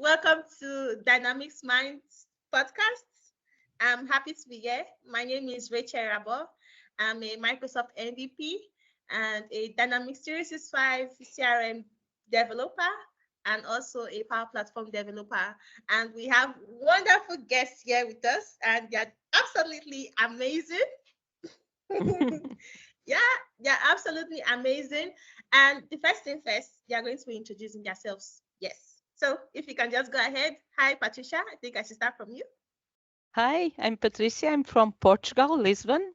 welcome to Dynamics Minds podcast. I'm happy to be here. My name is Rachel Irabor. I'm a Microsoft MVP and a Dynamics 365 CRM developer and also a Power Platform developer. And we have wonderful guests here with us, and they're absolutely amazing. Yeah, absolutely amazing. And the first thing first, they are going to be introducing themselves. Yes. So if you can just go ahead. Hi, Patricia. I think I should start from you. Hi, I'm Patrícia. I'm from Portugal, Lisbon.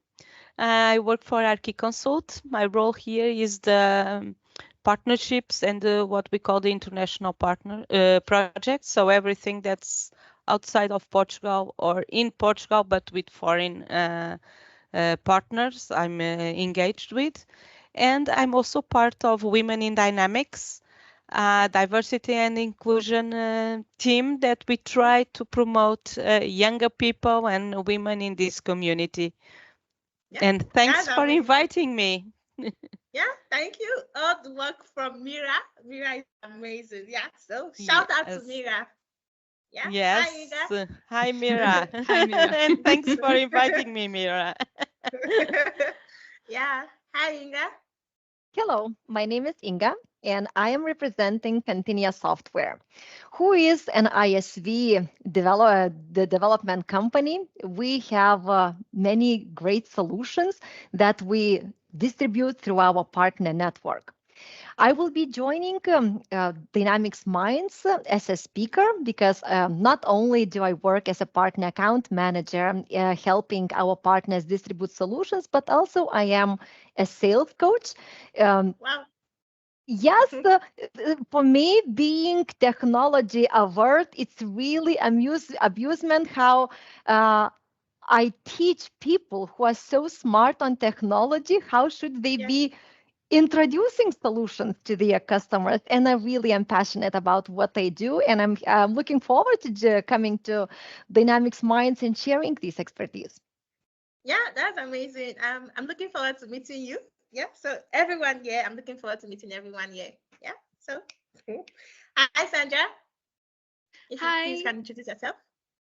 I work for Archiconsult. My role here is the partnerships and what we call the international partner projects. So everything that's outside of Portugal or in Portugal, but with foreign partners I'm engaged with. And I'm also part of Women in Dynamics, diversity and inclusion team that we try to promote younger people and women in this community. Yeah, and thanks for inviting me. Yeah, thank you. All the work from Mira. Mira is amazing. Yeah, so shout out to Mira. Yeah. Yes. Hi, Inga. Hi, Mira. Hi, Mira. And thanks for inviting me, Mira. Yeah. Hi, Inga. Hello, my name is Inga, and I am representing Continua Software, who is an ISV the development company. We have many great solutions that we distribute through our partner network. I will be joining Dynamics Minds as a speaker because not only do I work as a partner account manager helping our partners distribute solutions, but also I am a sales coach. Wow. Yes, for me, being technology avert, it's really amusement how I teach people who are so smart on technology, how should they be introducing solutions to their customers. And I really am passionate about what they do. And I'm looking forward to coming to Dynamics Minds and sharing this expertise. Yeah, that's amazing. I'm looking forward to meeting you. Yeah, so everyone here, I'm looking forward to meeting everyone here. Yeah, so cool. Hi, Sandra. If you please can introduce yourself.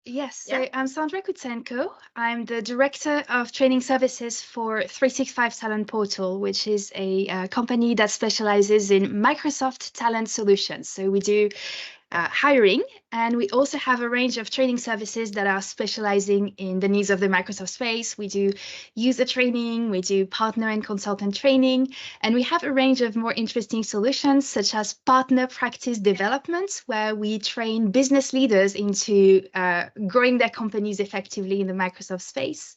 Yes, so I'm Sandral Koutzenko. I'm the Director of Training Services for 365 Talent Portal, which is a company that specializes in Microsoft Talent Solutions. So we do hiring, and we also have a range of training services that are specializing in the needs of the Microsoft space. We do user training, we do partner and consultant training, and we have a range of more interesting solutions such as partner practice development, where we train business leaders into growing their companies effectively in the Microsoft space.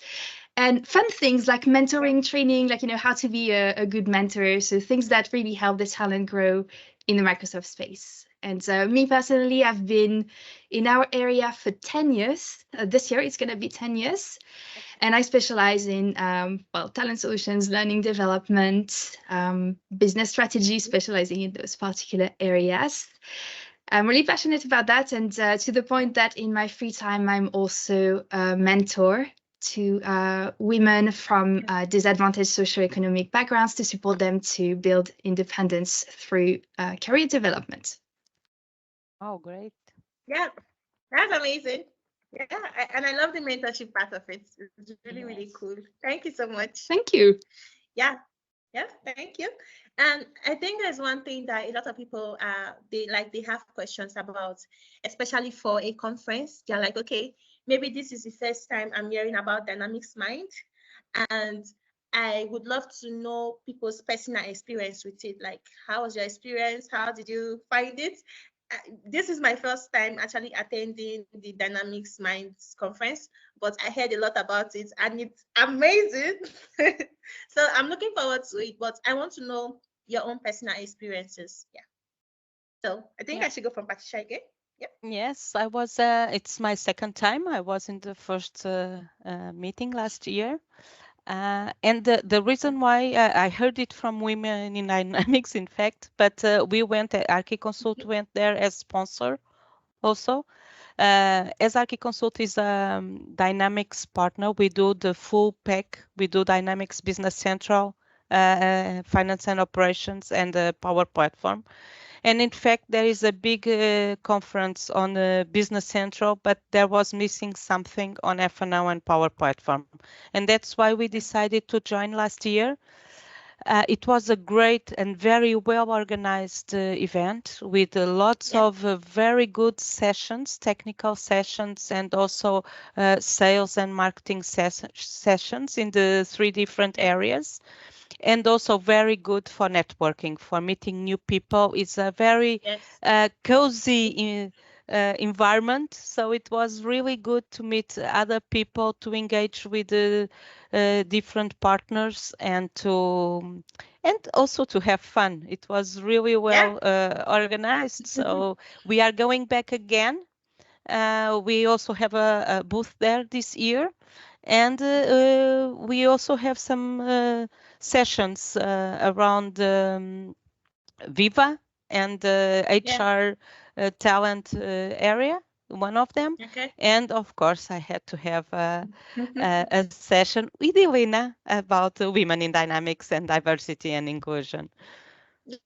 And fun things like mentoring training, like, how to be a good mentor. So things that really help the talent grow in the Microsoft space. And me personally, I've been in our area for 10 years. This year, it's going to be 10 years. And I specialize in, talent solutions, learning development, business strategy, specializing in those particular areas. I'm really passionate about that. And to the point that in my free time, I'm also a mentor to women from disadvantaged socioeconomic backgrounds to support them to build independence through career development. Oh, great. Yeah, that's amazing. Yeah, and I love the mentorship part of it. It's really, really cool. Thank you so much. Thank you. Yeah, thank you. And I think there's one thing that a lot of people they have questions about, especially for a conference. They're like, okay, maybe this is the first time I'm hearing about Dynamics Mind, and I would love to know people's personal experience with it. Like, how was your experience? How did you find it? This is my first time actually attending the Dynamics Minds Conference, but I heard a lot about it and it's amazing. So I'm looking forward to it, but I want to know your own personal experiences. Yeah. So I think I should go from Patricia again. Yep. Yes, I was. It's my second time. I was in the first meeting last year. And the reason why I heard it from Women in Dynamics, in fact, but we went, Archiconsult went there as sponsor also. As Archiconsult is a Dynamics partner, we do the full pack. We do Dynamics Business Central, Finance and Operations, and the Power Platform. And in fact, there is a big conference on Business Central, but there was missing something on F&O and Power Platform. And that's why we decided to join last year. It was a great and very well organized event with lots of very good sessions, technical sessions, and also sales and marketing sessions in the 3 different areas. And also very good for networking, for meeting new people. It's a very cozy environment. So it was really good to meet other people, to engage with the different partners, and also to have fun. It was really well organized. So we are going back again. We also have a booth there this year. And we also have some sessions around Viva and HR talent area, one of them. And of course, I had to have a session with Elena about women in dynamics and diversity and inclusion.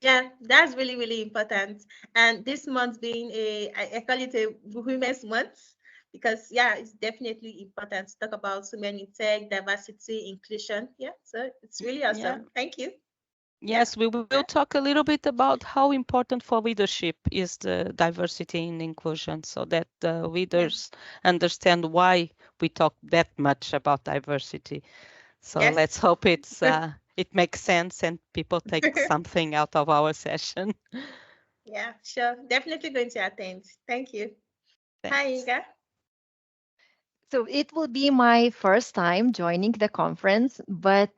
Yeah, that's really, really important. And this month being I call it a Women's Month, because it's definitely important to talk about women in tech, diversity, inclusion. So it's really awesome. Thank you. Yes, we will talk a little bit about how important for leadership is the diversity and inclusion, so that the leaders understand why we talk that much about diversity. So let's hope it makes sense and people take something out of our session. Yeah, sure. Definitely going to attend. Thank you. Thanks. Hi, Inga. So it will be my first time joining the conference, but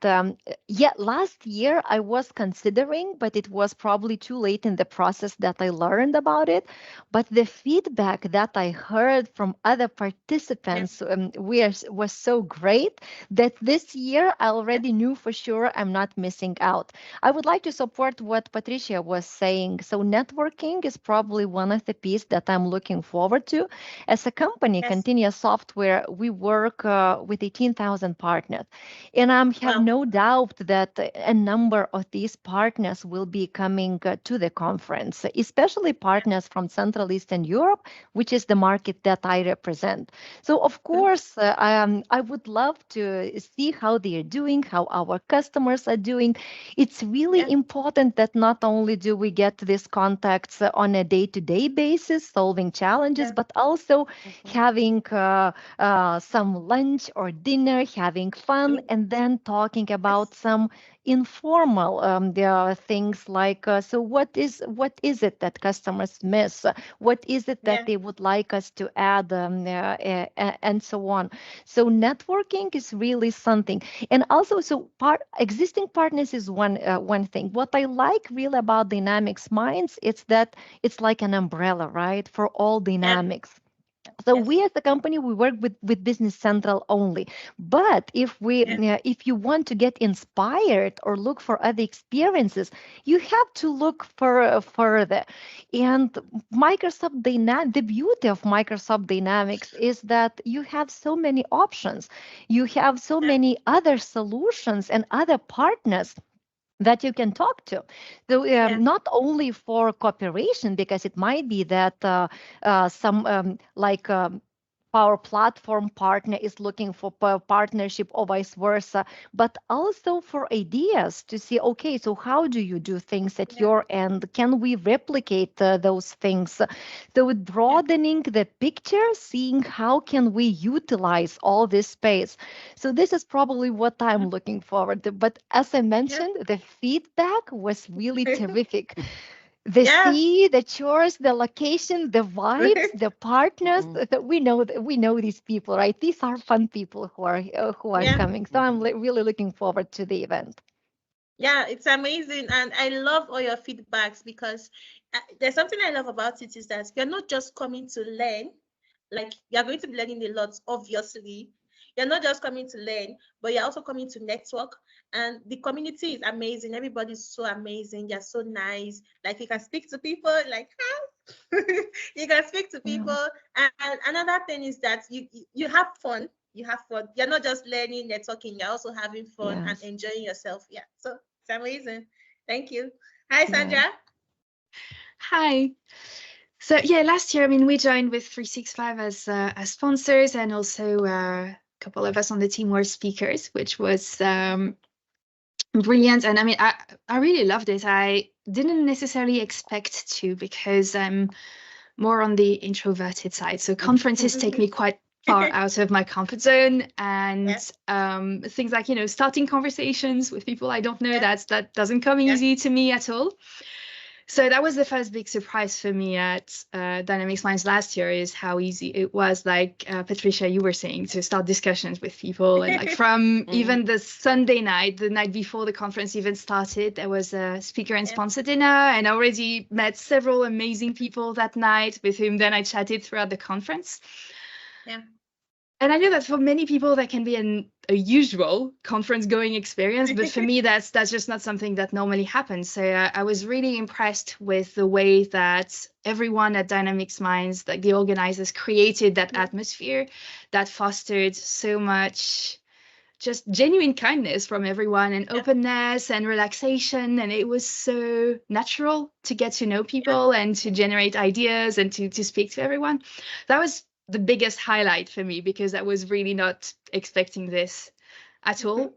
last year I was considering, but it was probably too late in the process that I learned about it. But the feedback that I heard from other participants was so great that this year I already knew for sure I'm not missing out. I would like to support what Patrícia was saying. So networking is probably one of the pieces that I'm looking forward to. As a company, Continua Software, we work with 18,000 partners. And I have no doubt that a number of these partners will be coming to the conference, especially partners from Central Eastern Europe, which is the market that I represent. So, of course, I would love to see how they are doing, how our customers are doing. It's really important that not only do we get these contacts on a day-to-day basis, solving challenges, but also having some lunch or dinner, having fun, and then talking about some informal things like, so what is it that customers miss? What is it that they would like us to add, and so on. So networking is really something. And also, so existing partners is one thing. What I like really about DynamicsMinds, it's that it's like an umbrella, right, for all dynamics. So we as a company, we work with Business Central only. But if you want to get inspired or look for other experiences, you have to look further. And the beauty of Microsoft Dynamics is that you have so many options. You have so many other solutions and other partners that you can talk to. So not only for cooperation, because it might be that some Power Platform partner is looking for partnership or vice versa, but also for ideas to see, okay, so how do you do things at your end? Can we replicate those things? So broadening the picture, seeing how can we utilize all this space. So this is probably what I'm looking forward to. But as I mentioned, the feedback was really terrific. The sea, the chores, the location, the vibes, the partners. We know these people, right? These are fun people who are coming. So I'm really looking forward to the event. Yeah, it's amazing, and I love all your feedbacks, because there's something I love about it is that you're not just coming to learn. Like, you're going to be learning a lot, obviously. You're not just coming to learn, but you're also coming to network. And the community is amazing. Everybody's so amazing. You're so nice. Like, you can speak to people, like, hi. You can speak to people. And another thing is that you have fun. You have fun. You're not just learning, networking. You're also having fun and enjoying yourself. Yeah. So it's amazing. Thank you. Hi, Sandra. Hi. So yeah, last year, I mean, we joined with 365 as sponsors, and also a couple of us on the team were speakers, which was brilliant. And I mean, I really loved it. I didn't necessarily expect to, because I'm more on the introverted side. So conferences take me quite far out of my comfort zone, and things like, starting conversations with people I don't know, that doesn't come easy to me at all. So that was the first big surprise for me at Dynamics Minds last year, is how easy it was, like Patricia, you were saying, to start discussions with people. And like from even the Sunday night, the night before the conference even started, there was a speaker and sponsor dinner, and I already met several amazing people that night with whom then I chatted throughout the conference. Yeah. And I know that for many people that can be a usual conference going experience, but for me, that's just not something that normally happens. So I was really impressed with the way that everyone at Dynamics Minds, like the organizers, created that atmosphere that fostered so much just genuine kindness from everyone, and openness and relaxation. And it was so natural to get to know people and to generate ideas and to speak to everyone. That was the biggest highlight for me, because I was really not expecting this at all.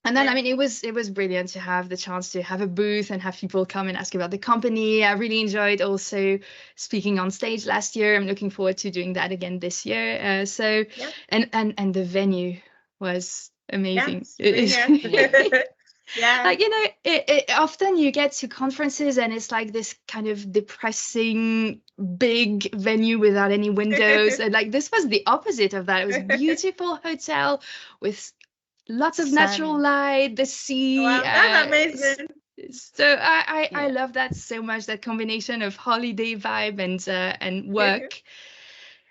And then, I mean, it was brilliant to have the chance to have a booth and have people come and ask about the company. I really enjoyed also speaking on stage last year. I'm looking forward to doing that again this year. And the venue was amazing. Like, it often you get to conferences and it's like this kind of depressing big venue without any windows. And like, this was the opposite of that. It was a beautiful hotel with lots of natural light, the sea. Wow, that's amazing. So I love that so much, that combination of holiday vibe and work.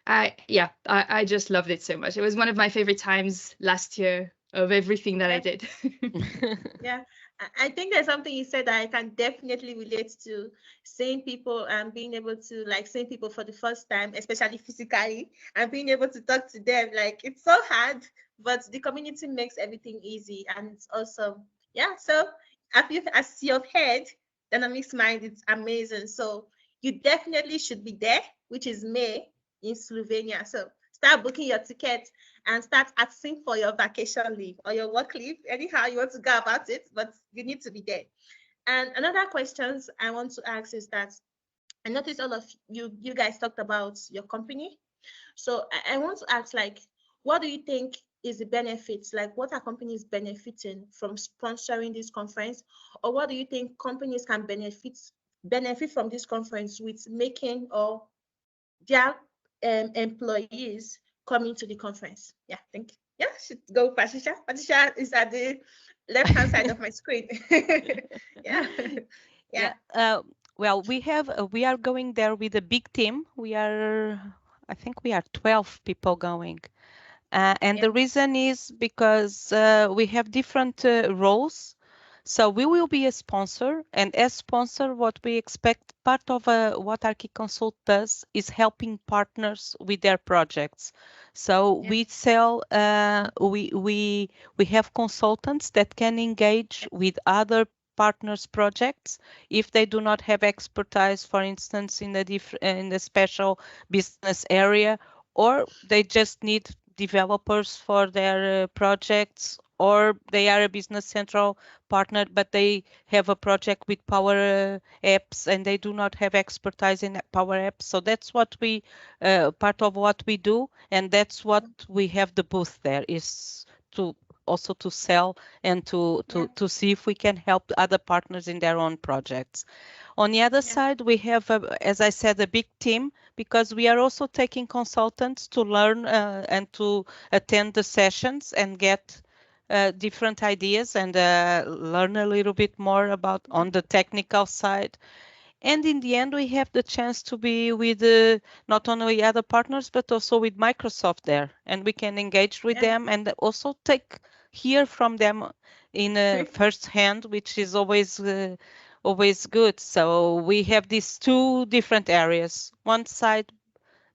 I just loved it so much. It was one of my favorite times last year of everything that I did. I think there's something you said that I can definitely relate to, seeing people and being able to like seeing people for the first time, especially physically, and being able to talk to them. Like, it's so hard, but the community makes everything easy, and it's awesome. Yeah. So as you've heard, Dynamics Mind, it's amazing. So you definitely should be there, which is May in Slovenia. So start booking your ticket and start asking for your vacation leave or your work leave, anyhow you want to go about it, but you need to be there. And another questions I want to ask is that I noticed all of you guys talked about your company. So I want to ask, like, what do you think is the benefits? Like, what are companies benefiting from sponsoring this conference? Or what do you think companies can benefit from this conference with making or their employees coming to the conference? Yeah, thank you. Yeah, should go Patricia. Patricia is at the left-hand side of my screen. Well, we are going there with a big team. I think we are 12 people going. And the reason is because we have different roles. So we will be a sponsor, and as sponsor, what we expect, part of what Archi Consult does is helping partners with their projects. So we sell, we have consultants that can engage with other partners' projects if they do not have expertise, for instance, in a special business area, or they just need developers for their projects, or they are a Business Central partner, but they have a project with Power Apps and they do not have expertise in Power Apps. So that's what part of what we do, and that's what we have the booth there, is to also to sell and to see if we can help other partners in their own projects. On the other side, we have, as I said, a big team, because we are also taking consultants to learn and to attend the sessions and get different ideas and learn a little bit more about on the technical side. And in the end, we have the chance to be with not only other partners, but also with Microsoft there. And we can engage with them and also hear from them in first hand, which is always good. So we have these two different areas. One side,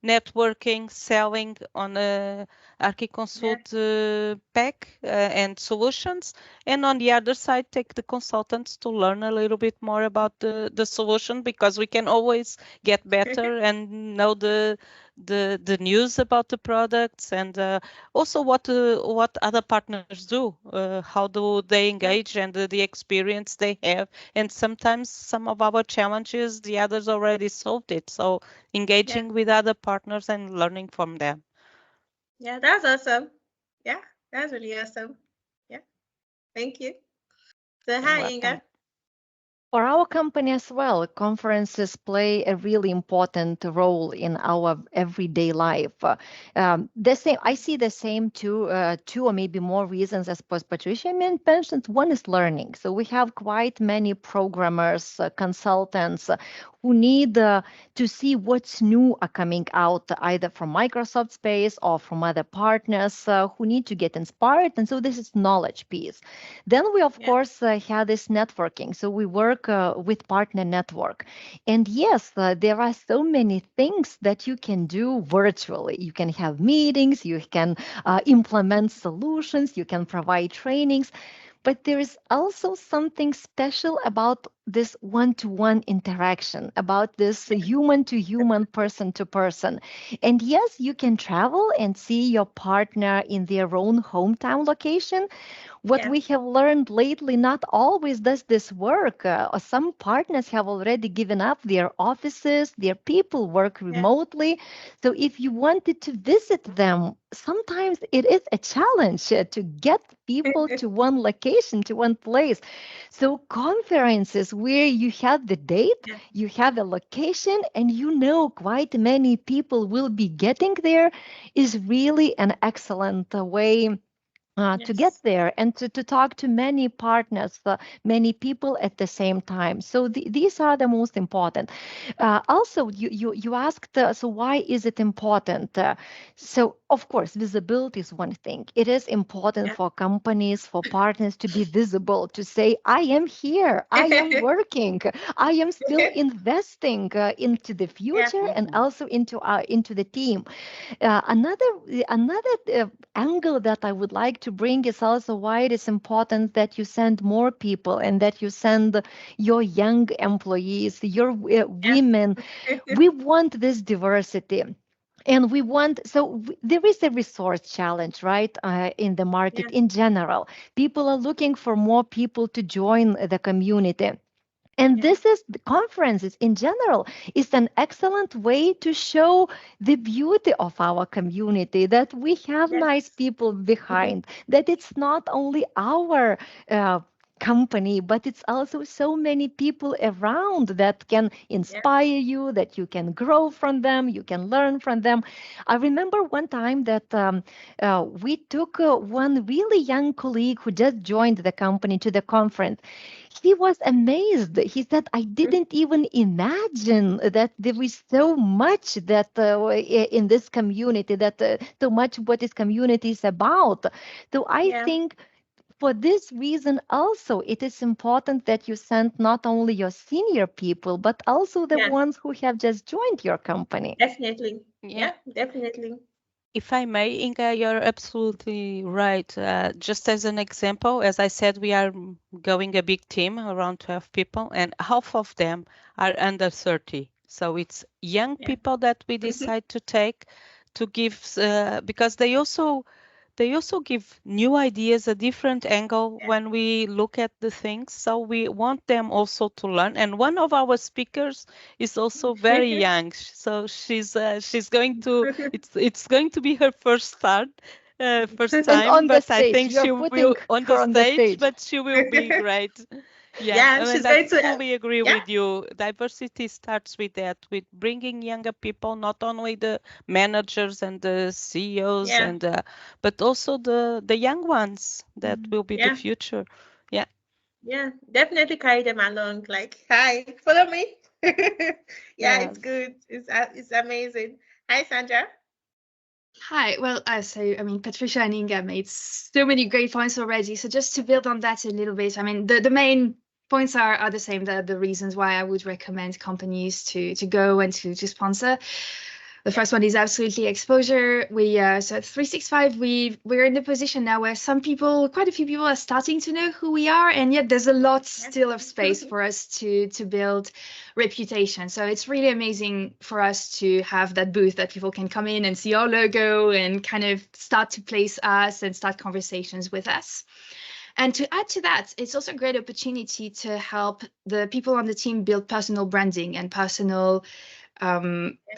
networking, selling on a Archiconsult pack and solutions. And on the other side, take the consultants to learn a little bit more about the solution, because we can always get better and know the news about the products, and also what other partners do, how do they engage, and the experience they have. And sometimes some of our challenges, the others already solved it. So engaging with other partners and learning from them. Yeah, that's awesome. Yeah, that's really awesome. Yeah, thank you. So hi, Inga. For our company as well, conferences play a really important role in our everyday life. I see the same two or maybe more reasons as Patricia mentioned. One is learning. So we have quite many programmers, consultants who need to see what's new coming out either from Microsoft space or from other partners who need to get inspired. And so this is knowledge piece. Then we, of course, have this networking. So we work with partner network. And yes, there are so many things that you can do virtually. You can have meetings, you can implement solutions, you can provide trainings. But there is also something special about this one-to-one interaction, about this human-to-human, person-to-person. And yes, you can travel and see your partner in their own hometown location. What we have learned lately, not always does this work. Some partners have already given up their offices, their people work remotely. So if you wanted to visit them, sometimes it is a challenge to get people to one location, to one place. So conferences where you have the date, you have a location, and you know quite many people will be getting there is really an excellent way to get there and to talk to many partners, many people at the same time. So these are the most important. Also, you asked, so why is it important? So, of course, visibility is one thing. It is important for companies, for partners to be visible, to say, I am here, I am working, I am still investing into the future and also into the team. Another angle that I would like to bring is also why it is important that you send more people and that you send your young employees, your women. We want this diversity. And we want, there is a resource challenge, right, in the market in general. People are looking for more people to join the community. And this is the conferences in general is an excellent way to show the beauty of our community, that we have nice people behind, that it's not only our company, but it's also so many people around that can inspire you, that you can grow from them, you can learn from them. I remember one time that we took one really young colleague who just joined the company to the conference. He was amazed. He said, I didn't even imagine that there is so much that in this community, that so much what this community is about. So I think for this reason also, it is important that you send not only your senior people, but also the ones who have just joined your company. Definitely. Yeah, definitely. If I may, Inga, you're absolutely right. Just as an example, as I said, we are going a big team, around 12 people, and half of them are under 30. So it's young people that we decide to take to give, because they also give new ideas, a different angle when we look at the things. So we want them also to learn. And one of our speakers is also very young. So she's going to, it's going to be her first time, but I think she will on the stage, but she will be great. She's going to fully agree with you. Diversity starts with that, with bringing younger people, not only the managers and the CEOs, and but also the young ones that will be the future. Yeah, definitely carry them along. Like, hi, follow me. It's good. It's amazing. Hi, Sandra. Hi. Well, Patricia and Inga made so many great points already. So just to build on that a little bit, the main points are the same, the reasons why I would recommend companies to go and to sponsor. The first one is absolutely exposure. So at 365, we're in the position now where quite a few people are starting to know who we are, and yet there's a lot still of space for us to build reputation. So it's really amazing for us to have that booth that people can come in and see our logo and kind of start to place us and start conversations with us. And to add to that, it's also a great opportunity to help the people on the team build personal branding and personal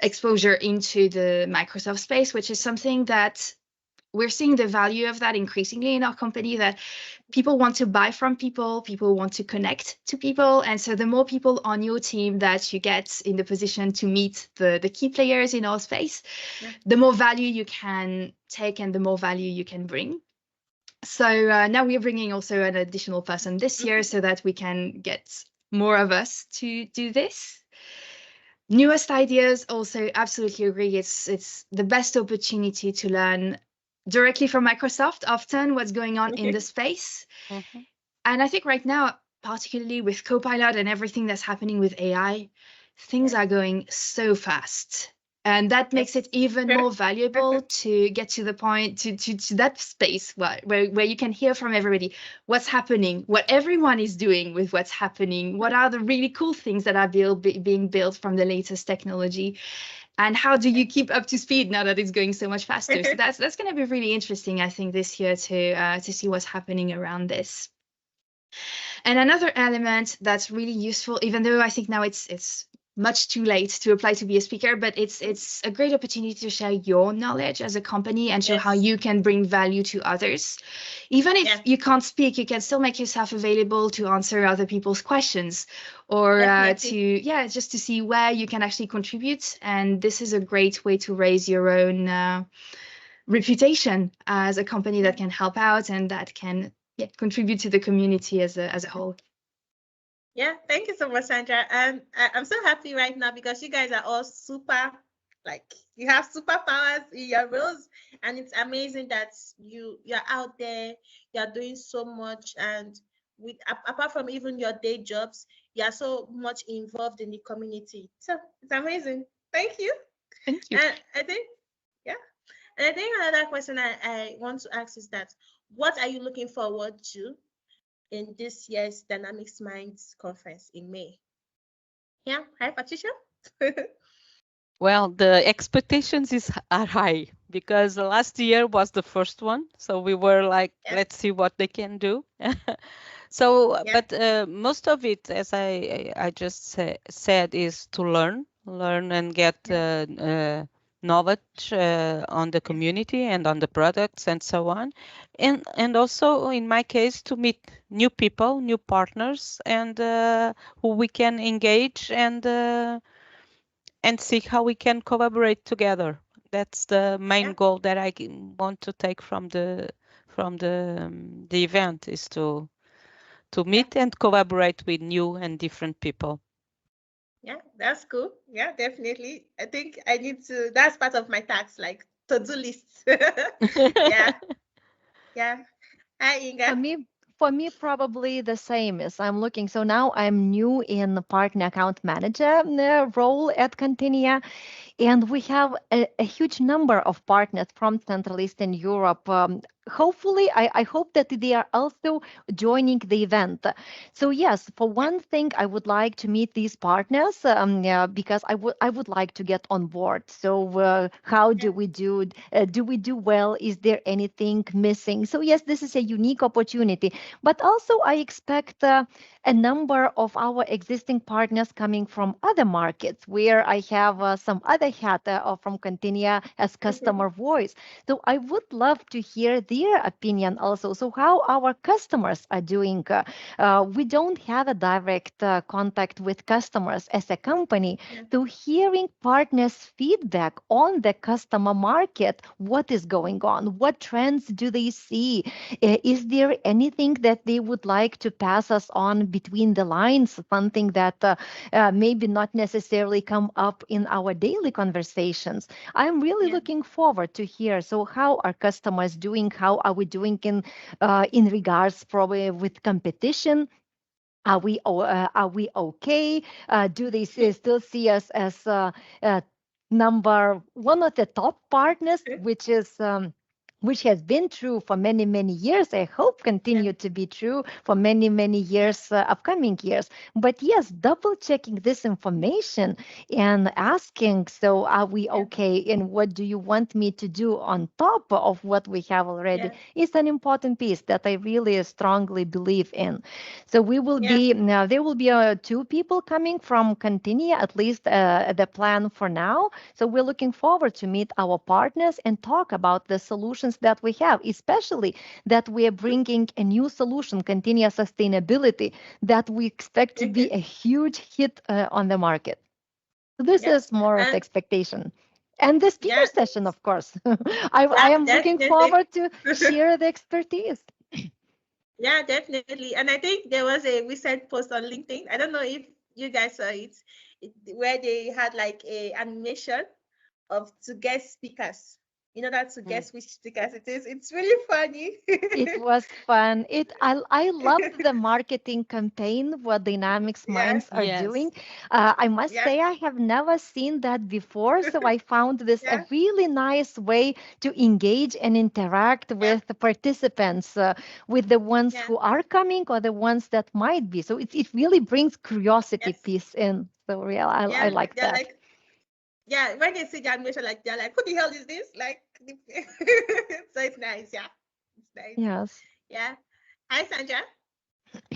exposure into the Microsoft space, which is something that we're seeing the value of that increasingly in our company, that people want to buy from people want to connect to people. And so the more people on your team that you get in the position to meet the key players in our space, the more value you can take and the more value you can bring. So now we're bringing also an additional person this year so that we can get more of us to do this. Newest ideas, also absolutely agree. It's the best opportunity to learn directly from Microsoft often what's going on in the space. And I think right now, particularly with Copilot and everything that's happening with AI, things are going so fast. And that makes it even more valuable to get to the point, to that space where you can hear from everybody what's happening, what everyone is doing with what's happening, what are the really cool things that are being built from the latest technology, and how do you keep up to speed now that it's going so much faster. So that's going to be really interesting, I think, this year to see what's happening around this. And another element that's really useful, even though I think now it's much too late to apply to be a speaker, but it's a great opportunity to share your knowledge as a company and show how you can bring value to others. Even if you can't speak, you can still make yourself available to answer other people's questions, or just to see where you can actually contribute. And this is a great way to raise your own reputation as a company that can help out and that can contribute to the community as a whole. Yeah, thank you so much, Sandra. And I'm so happy right now because you guys are all super, you have superpowers in your roles, and it's amazing that you're out there, you're doing so much, and apart from even your day jobs, you are so much involved in the community. So it's amazing. Thank you. Thank you. And I think another question I want to ask is that, what are you looking forward to in this year's DynamicsMinds Conference in May? Yeah, hi, Patricia. Well, the expectations are high because last year was the first one. So we were like, let's see what they can do. But most of it, as I just said, is to learn and get knowledge on the community and on the products and so on. And also, in my case, to meet new people, new partners, and who we can engage and see how we can collaborate together. That's the main goal that I want to take from the event, is to meet and collaborate with new and different people. Yeah, that's cool. Yeah, definitely. I think I need to, that's part of my task, like to-do lists. Yeah. Hi, Inga. For me, probably the same as I'm looking. So now I'm new in the partner account manager role at Continia. And we have a huge number of partners from Central Eastern Europe. Hopefully, I hope that they are also joining the event. So yes, for one thing, I would like to meet these partners because I would like to get on board. So how do we do? Do we do well? Is there anything missing? So yes, this is a unique opportunity. But also, I expect a number of our existing partners coming from other markets where I have some other hat from Continia as customer voice. So I would love to hear their opinion also. So how our customers are doing. We don't have a direct contact with customers as a company. So hearing partners' feedback on the customer market, what is going on? What trends do they see? Is there anything that they would like to pass us on between the lines, something that maybe not necessarily come up in our daily conversations? I'm really looking forward to hear. So how are customers doing? How are we doing in regards probably with competition? Are we okay? Do they still see us as one of the top partners, which has been true for many, many years. I hope continue to be true for many, many years, upcoming years. But yes, double checking this information and asking, so are we okay? And what do you want me to do on top of what we have already is an important piece that I really strongly believe in. So we will be, now there will be 2 people coming from Continia, at least the plan for now. So we're looking forward to meet our partners and talk about the solutions that we have, especially that we are bringing a new solution, continuous sustainability, that we expect to be a huge hit on the market. So this is more of expectation. And the speaker session, of course. I am looking forward to share the expertise. Yeah, definitely. And I think there was a recent post on LinkedIn. I don't know if you guys saw it, where they had like a animation of 2 guest speakers. In order to guess which speakers it is. It's really funny. It was fun. I loved the marketing campaign what DynamicsMinds are doing. I must say I have never seen that before, so I found this a really nice way to engage and interact with the participants, with the ones who are coming or the ones that might be. So it really brings curiosity piece in. So I like that. Like, when they see the animation, like they're like, "Who the hell is this?" Like, so it's nice. Yeah, it's nice. Yes. Yeah. Hi, Sandra.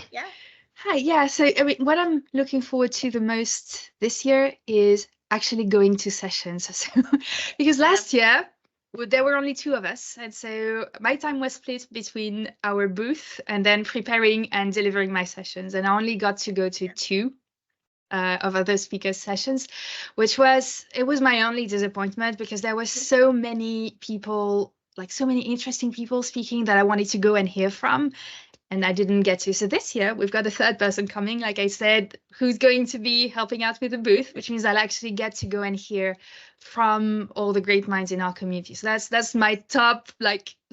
Yeah. Hi. Yeah. So I mean, what I'm looking forward to the most this year is actually going to sessions. So, because last year there were only 2 of us, and so my time was split between our booth and then preparing and delivering my sessions, and I only got to go to 2 of other speakers' sessions, which was my only disappointment, because there were so many people, like so many interesting people speaking that I wanted to go and hear from, and I didn't get to. So this year we've got a 3rd person coming, like I said, who's going to be helping out with the booth, which means I'll actually get to go and hear from all the great minds in our community. So that's my top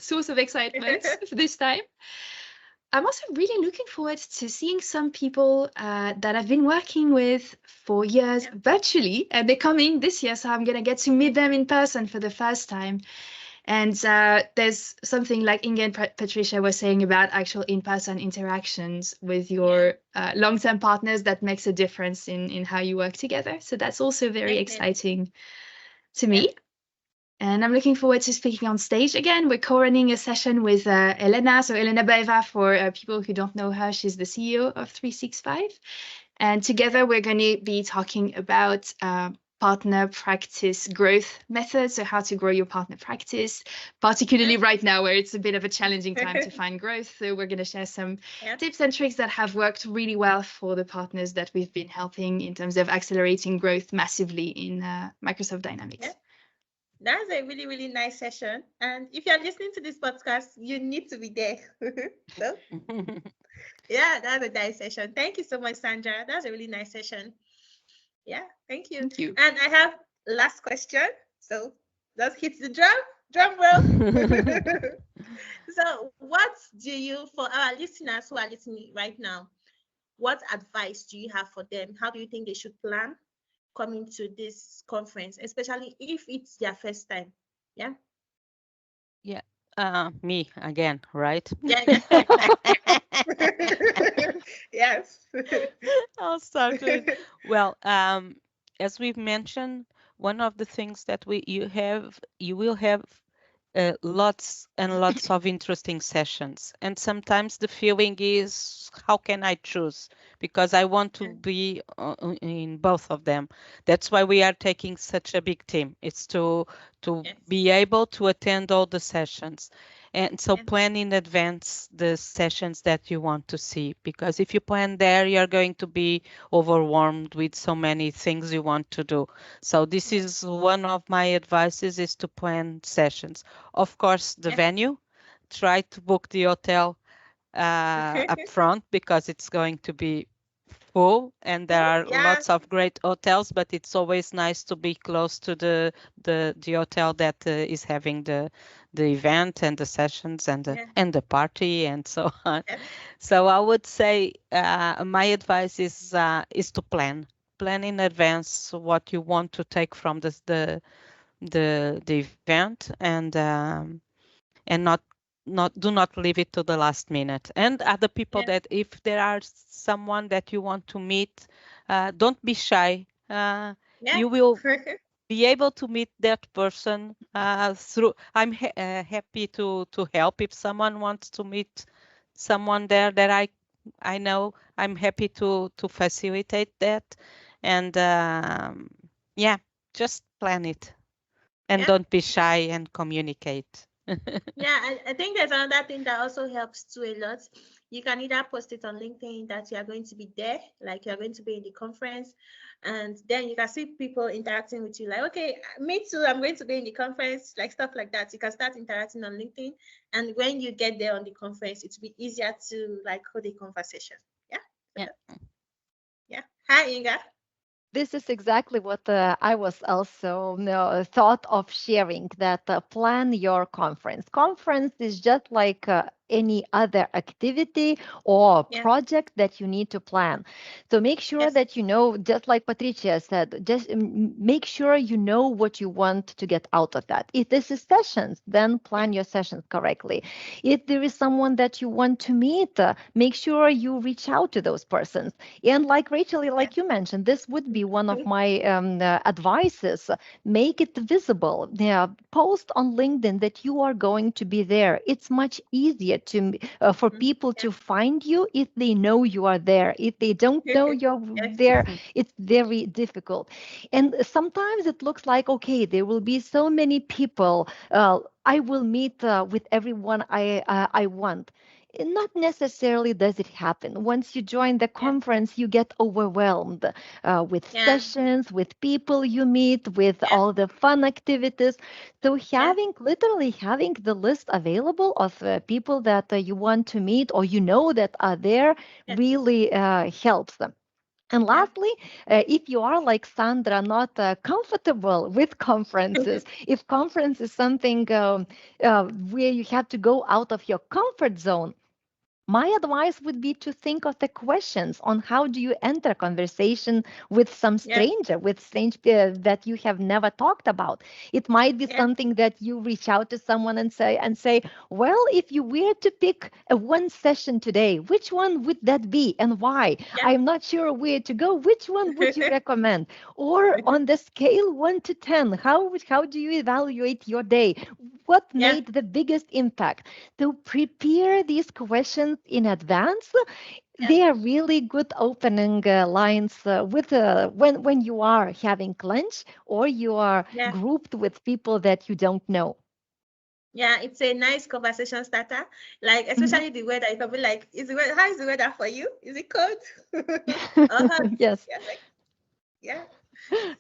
source of excitement for this time. I'm also really looking forward to seeing some people that I've been working with for years virtually, and they're coming this year, so I'm going to get to meet them in person for the first time. And there's something like Inga and Patricia were saying about actual in-person interactions with your long-term partners that makes a difference in how you work together. So that's also very exciting to me. And I'm looking forward to speaking on stage again. We're co-running a session with Elena. So Elena Baeva, for people who don't know her, she's the CEO of 365. And together we're going to be talking about partner practice growth methods. So how to grow your partner practice, particularly right now where it's a bit of a challenging time to find growth. So we're going to share some tips and tricks that have worked really well for the partners that we've been helping in terms of accelerating growth massively in Microsoft Dynamics. That's a really, really nice session. And if you're listening to this podcast, you need to be there. So, yeah, that's a nice session. Thank you so much, Sandra. That's a really nice session. Yeah, thank you. Thank you. And I have last question. So let's hit the drum roll. So what do you, for our listeners who are listening right now, what advice do you have for them? How do you think they should plan coming to this conference, especially if it's their first time? Yeah. Me again, right? Yeah. Yes. I'll start with, well, as we've mentioned, one of the things that you will have lots and lots of interesting sessions, and sometimes the feeling is, how can I choose, because I want to be in both of them. That's why we are taking such a big team. It's to be able to attend all the sessions, and so plan in advance the sessions that you want to see, because if you plan there, you're going to be overwhelmed with so many things you want to do. So this is one of my advices, is to plan sessions. Of course, the venue, try to book the hotel up front, because it's going to be full, and there are lots of great hotels, but it's always nice to be close to the hotel that is having the event and the sessions and the party and so on. So I would say my advice is to plan. plan in advance what you want to take from the event, and do not leave it to the last minute. And other people, that if there are someone that you want to meet, don't be shy. You will be able to meet that person through. I'm happy to help if someone wants to meet someone there that I know. I'm happy to facilitate that, and yeah, just plan it, and don't be shy, and communicate. Yeah, I think there's another thing that also helps too a lot. You can either post it on LinkedIn that you are going to be there, like you're going to be in the conference, and then you can see people interacting with you, like, okay, me too, I'm going to be in the conference, like stuff like that. You can start interacting on LinkedIn, and when you get there on the conference, it will be easier to like hold a conversation. Yeah. Hi, Inga. This is exactly what I was also thought of sharing, that plan your conference. Conference is just like any other activity or project that you need to plan. So make sure that you know, just like Patrícia said, just make sure you know what you want to get out of that. If this is sessions, then plan your sessions correctly. If there is someone that you want to meet, make sure you reach out to those persons. And like Rachel, like you mentioned, this would be one of my advices. Make it visible. Post on LinkedIn that you are going to be there. It's much easier for people to find you if they know you are there. If they don't know you're there, it's very difficult. And sometimes it looks like, okay, there will be so many people. I will meet with everyone I want. Not necessarily does it happen. Once you join the conference, you get overwhelmed with sessions, with people you meet, with all the fun activities. So literally having the list available of people that you want to meet or you know that are there really helps them. And lastly, if you are like Sandra, not comfortable with conferences, if conference is something where you have to go out of your comfort zone, my advice would be to think of the questions on how do you enter conversation with some stranger, with strange that you have never talked about. It might be something that you reach out to someone and say, well, if you were to pick one session today, which one would that be and why? I'm not sure where to go. Which one would you recommend? Or on the scale 1 to 10, how do you evaluate your day? What made the biggest impact? So prepare these questions in advance. They are really good opening lines when you are having lunch or you are grouped with people that you don't know. Yeah, it's a nice conversation starter. Like, especially the weather. You can be like, how is the weather for you? Is it cold? Yes.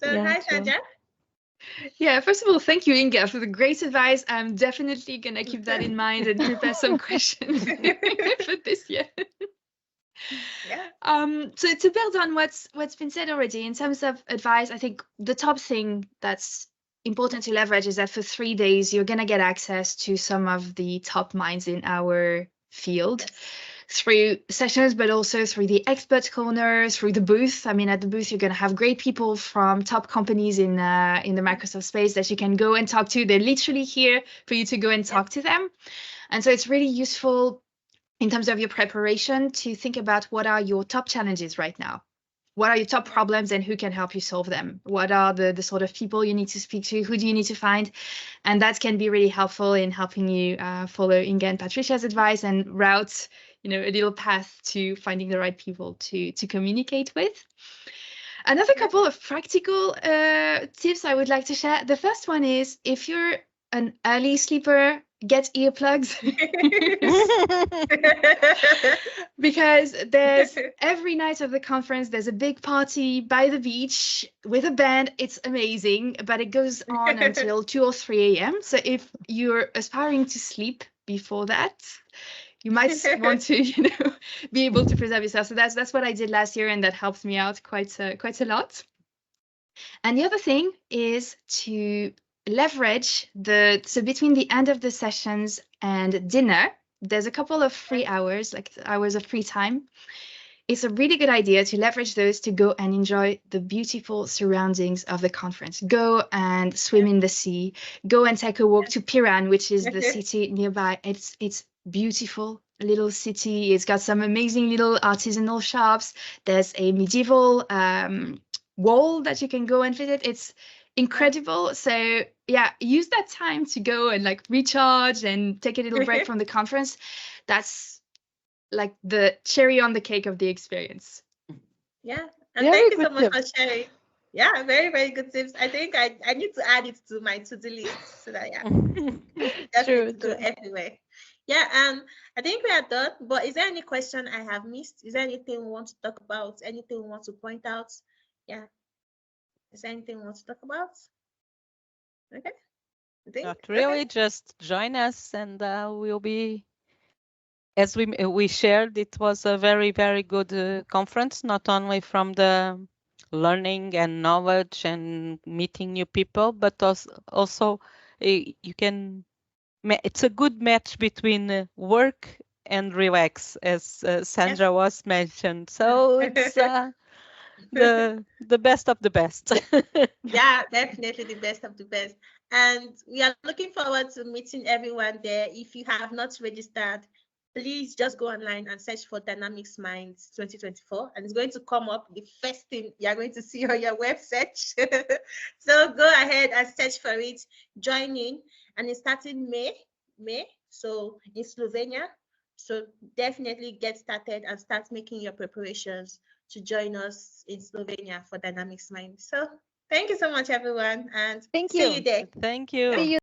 So hi, Sandra. Yeah, first of all, thank you, Inga, for the great advice. I'm definitely going to keep that in mind and prepare some questions for this year. So to build on what's been said already, in terms of advice, I think the top thing that's important to leverage is that for 3 days, you're going to get access to some of the top minds in our field. Through sessions, but also through the expert corner, through the booth. I mean, at the booth, you're going to have great people from top companies in the Microsoft space that you can go and talk to. They're literally here for you to go and talk to them. And so it's really useful in terms of your preparation to think about what are your top challenges right now. What are your top problems and who can help you solve them? What are the sort of people you need to speak to? Who do you need to find? And that can be really helpful in helping you follow Inga and Patricia's advice and route a little path to finding the right people to communicate with. Another couple of practical tips I would like to share. The first one is, if you're an early sleeper, get earplugs. Because there's every night of the conference, there's a big party by the beach with a band. It's amazing, but it goes on until 2 or 3 a.m. So if you're aspiring to sleep before that, you might want to, be able to preserve yourself. So that's what I did last year, and that helped me out quite a lot. And the other thing is to leverage so between the end of the sessions and dinner, there's a couple of free hours, like hours of free time. it's a really good idea to leverage those to go and enjoy the beautiful surroundings of the conference. Go and swim in the sea. Go and take a walk to Piran, which is the city nearby. It's beautiful little city. It's got some amazing little artisanal shops. There's a medieval wall that you can go and visit. It's incredible. So yeah, use that time to go and like recharge and take a little break from the conference. That's like the cherry on the cake of the experience. Yeah, and Very thank you so good much for tips. sharing. Yeah, very, very good tips. I think I need to add it to my to-do list so that just True, need to go true. everywhere. Yeah, I think we are done. But is there any question I have missed? Is there anything we want to talk about? Anything we want to point out? Yeah. Is there anything we want to talk about? Okay. I think Not really, just join us and we'll be, as we shared, it was a very, very good conference, not only from the learning and knowledge and meeting new people, but also you can, it's a good match between work and relax, as Sandra was mentioned. So it's the best of the best. Yeah, definitely the best of the best. And we are looking forward to meeting everyone there. If you have not registered, please just go online and search for Dynamics Minds 2024, and it's going to come up the first thing you're going to see on your web search. So go ahead and search for it, join in, and it's starting May, so in Slovenia. So definitely get started and start making your preparations to join us in Slovenia for Dynamics Minds. So thank you so much, everyone, and Thank see you. you there. Thank you. See you